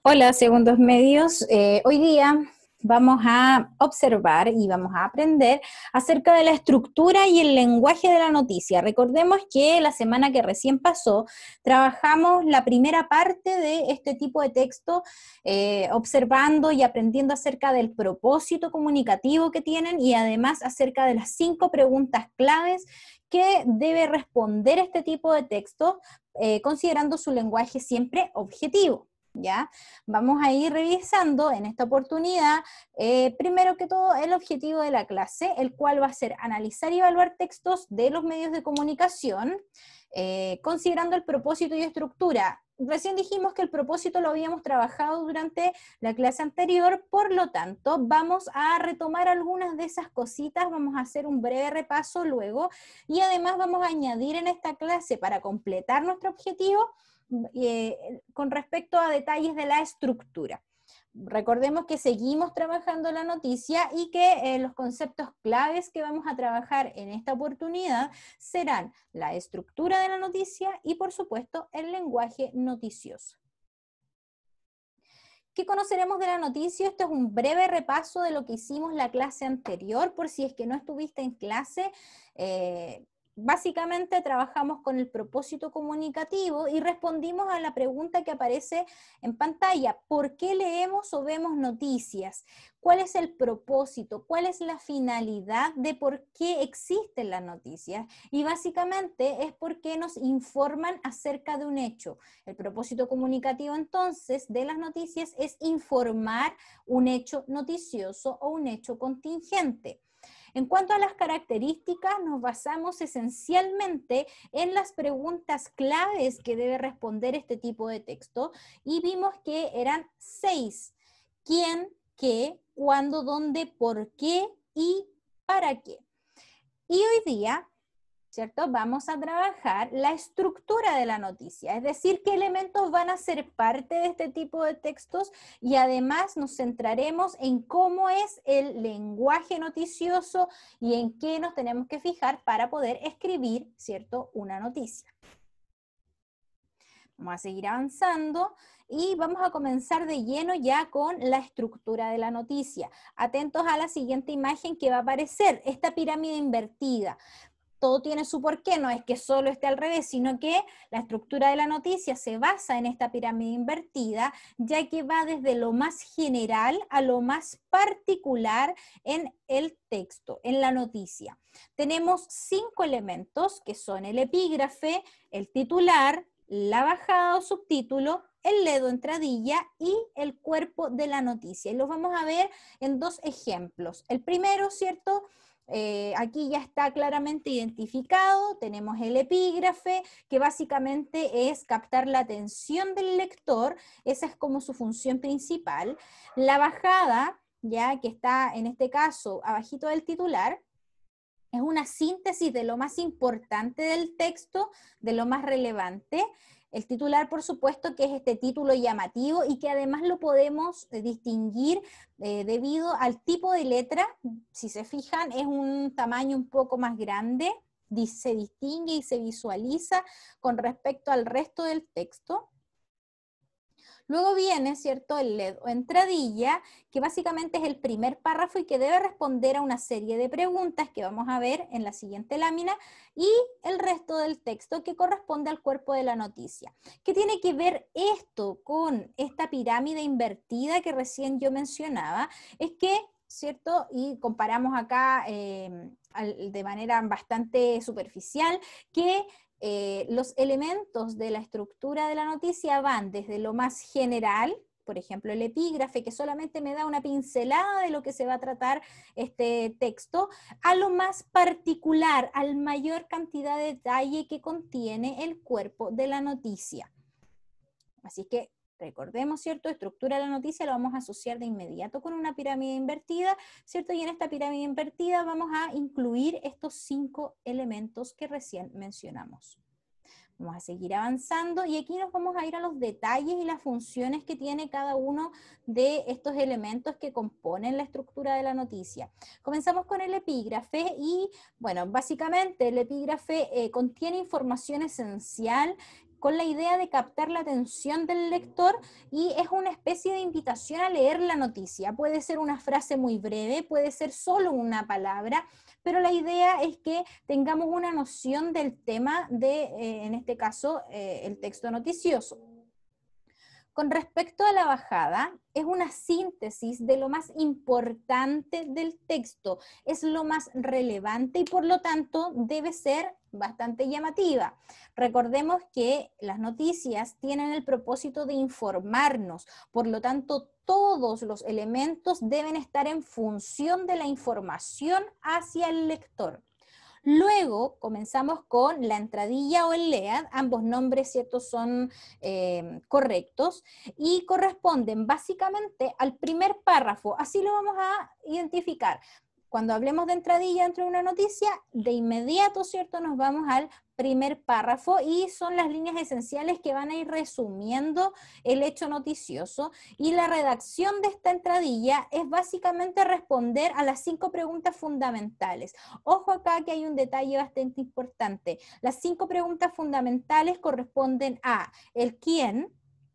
Hola, segundos medios. Hoy día vamos a observar y vamos a aprender acerca de la estructura y el lenguaje de la noticia. Recordemos que la semana que recién pasó trabajamos la primera parte de este tipo de texto, observando y aprendiendo acerca del propósito comunicativo que tienen y además acerca de las 5 preguntas claves que debe responder este tipo de texto, considerando su lenguaje siempre objetivo. ¿Ya? Vamos a ir revisando en esta oportunidad, primero que todo, el objetivo de la clase, el cual va a ser analizar y evaluar textos de los medios de comunicación, considerando el propósito y estructura. Recién dijimos que el propósito lo habíamos trabajado durante la clase anterior, por lo tanto, vamos a retomar algunas de esas cositas, vamos a hacer un breve repaso luego, y además vamos a añadir en esta clase, para completar nuestro objetivo, con respecto a detalles de la estructura. Recordemos que seguimos trabajando la noticia y que los conceptos claves que vamos a trabajar en esta oportunidad serán la estructura de la noticia y, por supuesto, el lenguaje noticioso. ¿Qué conoceremos de la noticia? Esto es un breve repaso de lo que hicimos la clase anterior, por si es que no estuviste en clase. Básicamente trabajamos con el propósito comunicativo y respondimos a la pregunta que aparece en pantalla: ¿por qué leemos o vemos noticias? ¿Cuál es el propósito? ¿Cuál es la finalidad de por qué existen las noticias? Y básicamente es porque nos informan acerca de un hecho. El propósito comunicativo entonces de las noticias es informar un hecho noticioso o un hecho contingente. En cuanto a las características, nos basamos esencialmente en las preguntas claves que debe responder este tipo de texto y vimos que eran 6. ¿Quién? ¿Qué? ¿Cuándo? ¿Dónde? ¿Por qué? ¿Y para qué? Y hoy día, ¿cierto? Vamos a trabajar la estructura de la noticia, es decir, qué elementos van a ser parte de este tipo de textos, y además nos centraremos en cómo es el lenguaje noticioso y en qué nos tenemos que fijar para poder escribir, ¿cierto?, una noticia. Vamos a seguir avanzando y vamos a comenzar de lleno ya con la estructura de la noticia. Atentos a la siguiente imagen que va a aparecer, esta pirámide invertida. Todo tiene su porqué, no es que solo esté al revés, sino que la estructura de la noticia se basa en esta pirámide invertida, ya que va desde lo más general a lo más particular en el texto, en la noticia. Tenemos 5 elementos que son el epígrafe, el titular, la bajada o subtítulo, el ledo, entradilla y el cuerpo de la noticia. Y los vamos a ver en 2 ejemplos. El primero, ¿cierto? Aquí ya está claramente identificado, tenemos el epígrafe, que básicamente es captar la atención del lector, esa es como su función principal. La bajada, ya que está en este caso abajito del titular, es una síntesis de lo más importante del texto, de lo más relevante. El titular, por supuesto, que es este título llamativo y que además lo podemos distinguir debido al tipo de letra. Si se fijan, es un tamaño un poco más grande, se distingue y se visualiza con respecto al resto del texto. Luego viene, ¿cierto?, el lead o entradilla, que básicamente es el primer párrafo y que debe responder a una serie de preguntas que vamos a ver en la siguiente lámina, y el resto del texto que corresponde al cuerpo de la noticia. ¿Qué tiene que ver esto con esta pirámide invertida que recién yo mencionaba? Es que, ¿cierto? Y comparamos acá de manera bastante superficial que los elementos de la estructura de la noticia van desde lo más general, por ejemplo, el epígrafe, que solamente me da una pincelada de lo que se va a tratar este texto, a lo más particular, al mayor cantidad de detalle que contiene el cuerpo de la noticia. Así que recordemos, ¿cierto? Estructura de la noticia lo vamos a asociar de inmediato con una pirámide invertida, ¿cierto? Y en esta pirámide invertida vamos a incluir estos 5 elementos que recién mencionamos. Vamos a seguir avanzando y aquí nos vamos a ir a los detalles y las funciones que tiene cada uno de estos elementos que componen la estructura de la noticia. Comenzamos con el epígrafe y, bueno, básicamente el epígrafe contiene información esencial con la idea de captar la atención del lector y es una especie de invitación a leer la noticia. Puede ser una frase muy breve, puede ser solo una palabra, pero la idea es que tengamos una noción del tema de, en este caso, el texto noticioso. Con respecto a la bajada, es una síntesis de lo más importante del texto, es lo más relevante y por lo tanto debe ser bastante llamativa. Recordemos que las noticias tienen el propósito de informarnos, por lo tanto todos los elementos deben estar en función de la información hacia el lector. Luego comenzamos con la entradilla o el lead, ambos nombres, ¿cierto?, son correctos y corresponden básicamente al primer párrafo, así lo vamos a identificar. Cuando hablemos de entradilla dentro de una noticia, de inmediato, ¿cierto?, nos vamos al primer párrafo y son las líneas esenciales que van a ir resumiendo el hecho noticioso y la redacción de esta entradilla es básicamente responder a las 5 preguntas fundamentales. Ojo acá que hay un detalle bastante importante. Las 5 preguntas fundamentales corresponden a el quién,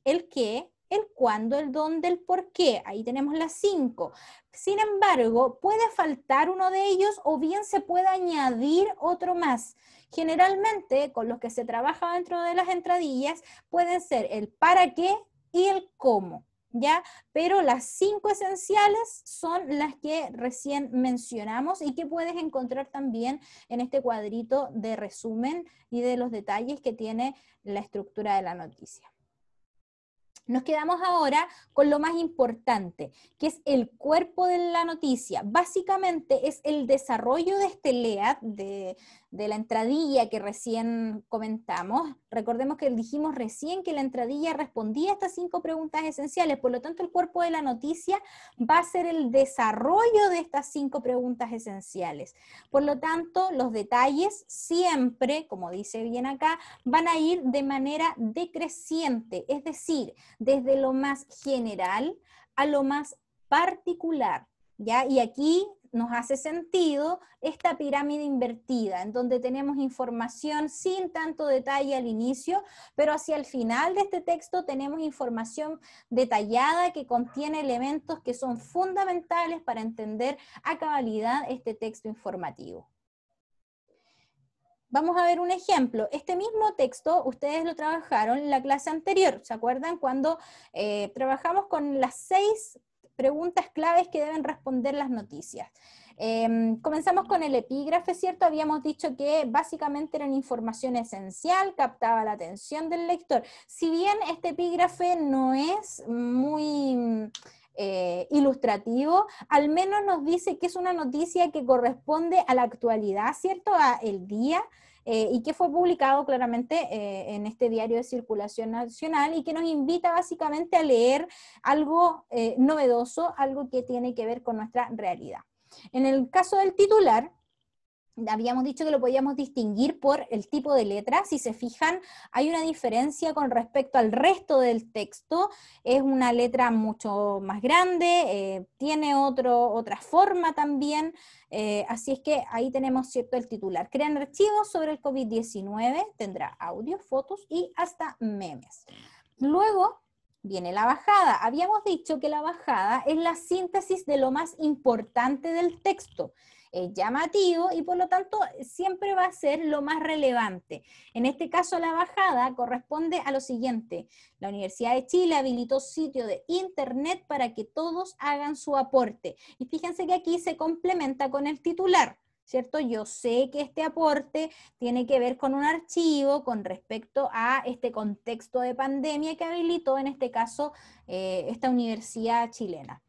el qué, el cuándo, el dónde, el por qué. Ahí tenemos las 5. Sin embargo, puede faltar uno de ellos o bien se puede añadir otro más. Generalmente, con los que se trabaja dentro de las entradillas, pueden ser el para qué y el cómo, ¿ya? Pero las 5 esenciales son las que recién mencionamos y que puedes encontrar también en este cuadrito de resumen y de los detalles que tiene la estructura de la noticia. Nos quedamos ahora con lo más importante, que es el cuerpo de la noticia. Básicamente es el desarrollo de este lead, de la entradilla que recién comentamos. Recordemos que dijimos recién que la entradilla respondía a estas 5 preguntas esenciales, por lo tanto el cuerpo de la noticia va a ser el desarrollo de estas 5 preguntas esenciales. Por lo tanto, los detalles siempre, como dice bien acá, van a ir de manera decreciente, es decir, desde lo más general a lo más particular, ¿ya? Y aquí nos hace sentido esta pirámide invertida, en donde tenemos información sin tanto detalle al inicio, pero hacia el final de este texto tenemos información detallada que contiene elementos que son fundamentales para entender a cabalidad este texto informativo. Vamos a ver un ejemplo. Este mismo texto ustedes lo trabajaron en la clase anterior. ¿Se acuerdan cuando trabajamos con las 6 preguntas claves que deben responder las noticias? Comenzamos con el epígrafe, ¿cierto? Habíamos dicho que básicamente era una información esencial, captaba la atención del lector. Si bien este epígrafe no es muy ilustrativo, al menos nos dice que es una noticia que corresponde a la actualidad, ¿cierto? A el día, y que fue publicado claramente en este diario de circulación nacional y que nos invita básicamente a leer algo novedoso, algo que tiene que ver con nuestra realidad. En el caso del titular, habíamos dicho que lo podíamos distinguir por el tipo de letra. Si se fijan, hay una diferencia con respecto al resto del texto. Es una letra mucho más grande, tiene otra forma también. Así es que ahí tenemos, ¿cierto?, el titular. Crean archivos sobre el COVID-19, tendrá audio, fotos y hasta memes. Luego viene la bajada. Habíamos dicho que la bajada es la síntesis de lo más importante del texto. Es llamativo y por lo tanto siempre va a ser lo más relevante. En este caso la bajada corresponde a lo siguiente: la Universidad de Chile habilitó sitio de internet para que todos hagan su aporte. Y fíjense que aquí se complementa con el titular, ¿cierto? Yo sé que este aporte tiene que ver con un archivo con respecto a este contexto de pandemia que habilitó en este caso esta universidad chilena.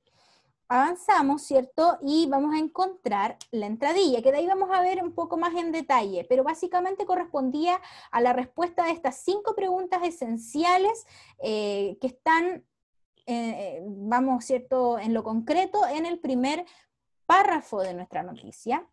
Avanzamos, ¿cierto? Y vamos a encontrar la entradilla, que de ahí vamos a ver un poco más en detalle, pero básicamente correspondía a la respuesta de estas 5 preguntas esenciales que están, vamos, ¿cierto?, en lo concreto, en el primer párrafo de nuestra noticia.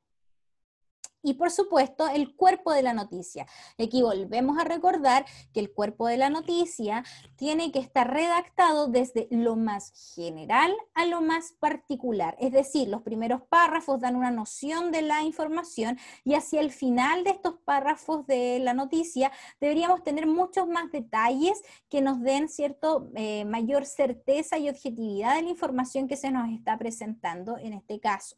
Y por supuesto, el cuerpo de la noticia. Y aquí volvemos a recordar que el cuerpo de la noticia tiene que estar redactado desde lo más general a lo más particular. Es decir, los primeros párrafos dan una noción de la información y hacia el final de estos párrafos de la noticia deberíamos tener muchos más detalles que nos den mayor certeza y objetividad de la información que se nos está presentando en este caso.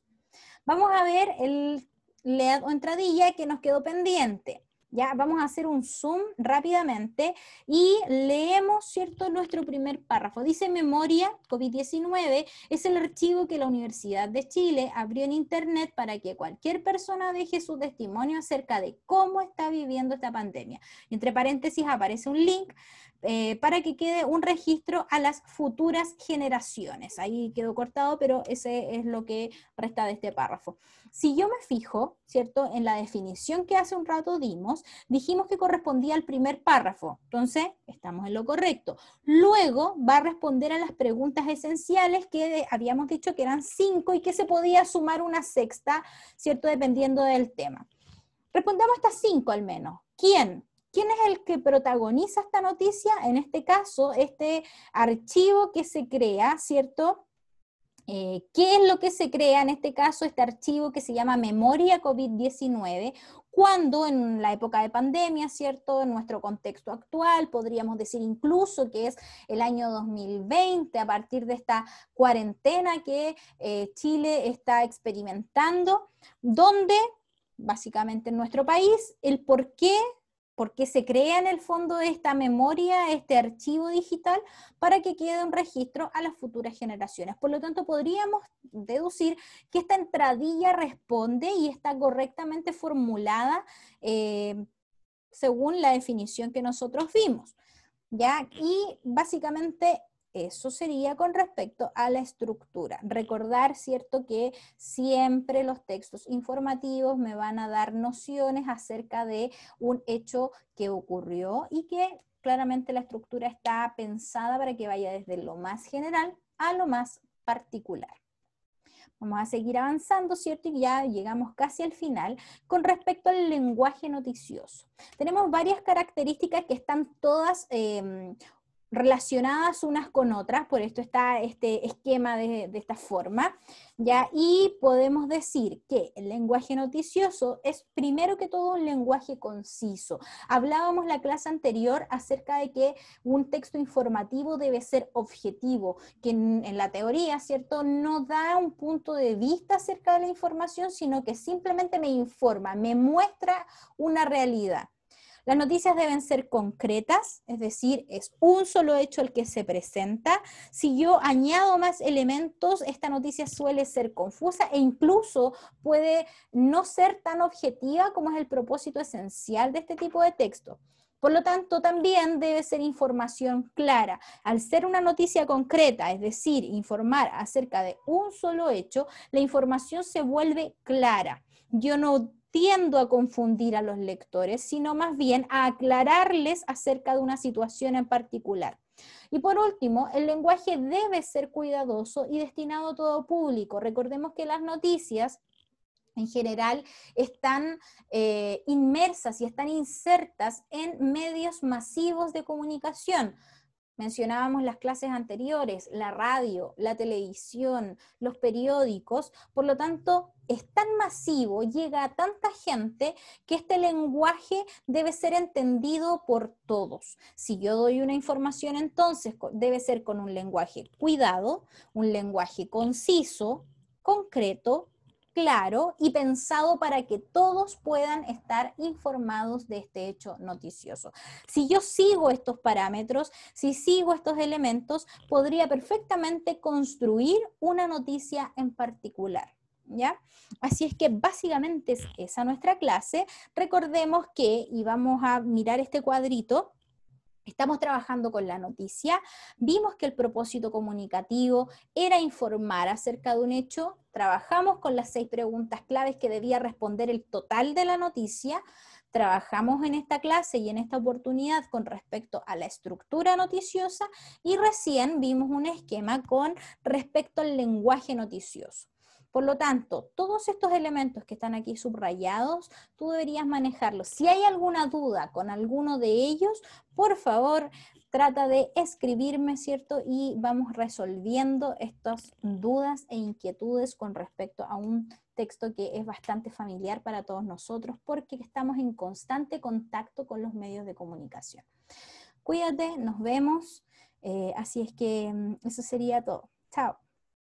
Vamos a ver el lead o entradilla que nos quedó pendiente. Ya vamos a hacer un zoom rápidamente y leemos, ¿cierto?, nuestro primer párrafo. Dice: memoria COVID-19 es el archivo que la Universidad de Chile abrió en internet para que cualquier persona deje su testimonio acerca de cómo está viviendo esta pandemia. Entre paréntesis aparece un link para que quede un registro a las futuras generaciones. Ahí quedó cortado, pero ese es lo que resta de este párrafo. Si yo me fijo, ¿cierto?, en la definición que hace un rato dijimos que correspondía al primer párrafo. Entonces, estamos en lo correcto. Luego va a responder a las preguntas esenciales que habíamos dicho que eran 5 y que se podía sumar una sexta, ¿cierto?, dependiendo del tema. Respondamos estas 5 al menos. ¿Quién? ¿Quién es el que protagoniza esta noticia? En este caso, este archivo que se crea, ¿cierto? ¿Qué es lo que se crea en este caso? Este archivo que se llama Memoria COVID-19, cuando en la época de pandemia, ¿cierto?, en nuestro contexto actual, podríamos decir incluso que es el año 2020, a partir de esta cuarentena que Chile está experimentando, donde básicamente en nuestro país el por qué se crea en el fondo esta memoria, este archivo digital, para que quede un registro a las futuras generaciones. Por lo tanto, podríamos deducir que esta entradilla responde y está correctamente formulada según la definición que nosotros vimos, ¿ya? Y básicamente eso sería con respecto a la estructura. Recordar, ¿cierto?, que siempre los textos informativos me van a dar nociones acerca de un hecho que ocurrió y que claramente la estructura está pensada para que vaya desde lo más general a lo más particular. Vamos a seguir avanzando, ¿cierto? Y ya llegamos casi al final. Con respecto al lenguaje noticioso, tenemos varias características que están todas relacionadas unas con otras, por esto está este esquema de esta forma, ¿ya? Y podemos decir que el lenguaje noticioso es primero que todo un lenguaje conciso. Hablábamos la clase anterior acerca de que un texto informativo debe ser objetivo, que en la teoría, ¿cierto?, no da un punto de vista acerca de la información, sino que simplemente me informa, me muestra una realidad. Las noticias deben ser concretas, es decir, es un solo hecho el que se presenta. Si yo añado más elementos, esta noticia suele ser confusa e incluso puede no ser tan objetiva como es el propósito esencial de este tipo de texto. Por lo tanto, también debe ser información clara. Al ser una noticia concreta, es decir, informar acerca de un solo hecho, la información se vuelve clara. Yo no tiendo a confundir a los lectores, sino más bien a aclararles acerca de una situación en particular. Y por último, el lenguaje debe ser cuidadoso y destinado a todo público. Recordemos que las noticias en general están inmersas y están insertas en medios masivos de comunicación. Mencionábamos las clases anteriores, la radio, la televisión, los periódicos, por lo tanto es tan masivo, llega a tanta gente que este lenguaje debe ser entendido por todos. Si yo doy una información, entonces debe ser con un lenguaje cuidado, un lenguaje conciso, concreto, claro y pensado para que todos puedan estar informados de este hecho noticioso. Si yo sigo estos parámetros, si sigo estos elementos, podría perfectamente construir una noticia en particular, ¿ya? Así es que básicamente es esa nuestra clase. Recordemos que, y vamos a mirar este cuadrito, estamos trabajando con la noticia, vimos que el propósito comunicativo era informar acerca de un hecho, trabajamos con las 6 preguntas claves que debía responder el total de la noticia, trabajamos en esta clase y en esta oportunidad con respecto a la estructura noticiosa y recién vimos un esquema con respecto al lenguaje noticioso. Por lo tanto, todos estos elementos que están aquí subrayados, tú deberías manejarlos. Si hay alguna duda con alguno de ellos, por favor, trata de escribirme, ¿cierto? Y vamos resolviendo estas dudas e inquietudes con respecto a un texto que es bastante familiar para todos nosotros porque estamos en constante contacto con los medios de comunicación. Cuídate, nos vemos. Así es que eso sería todo. Chao.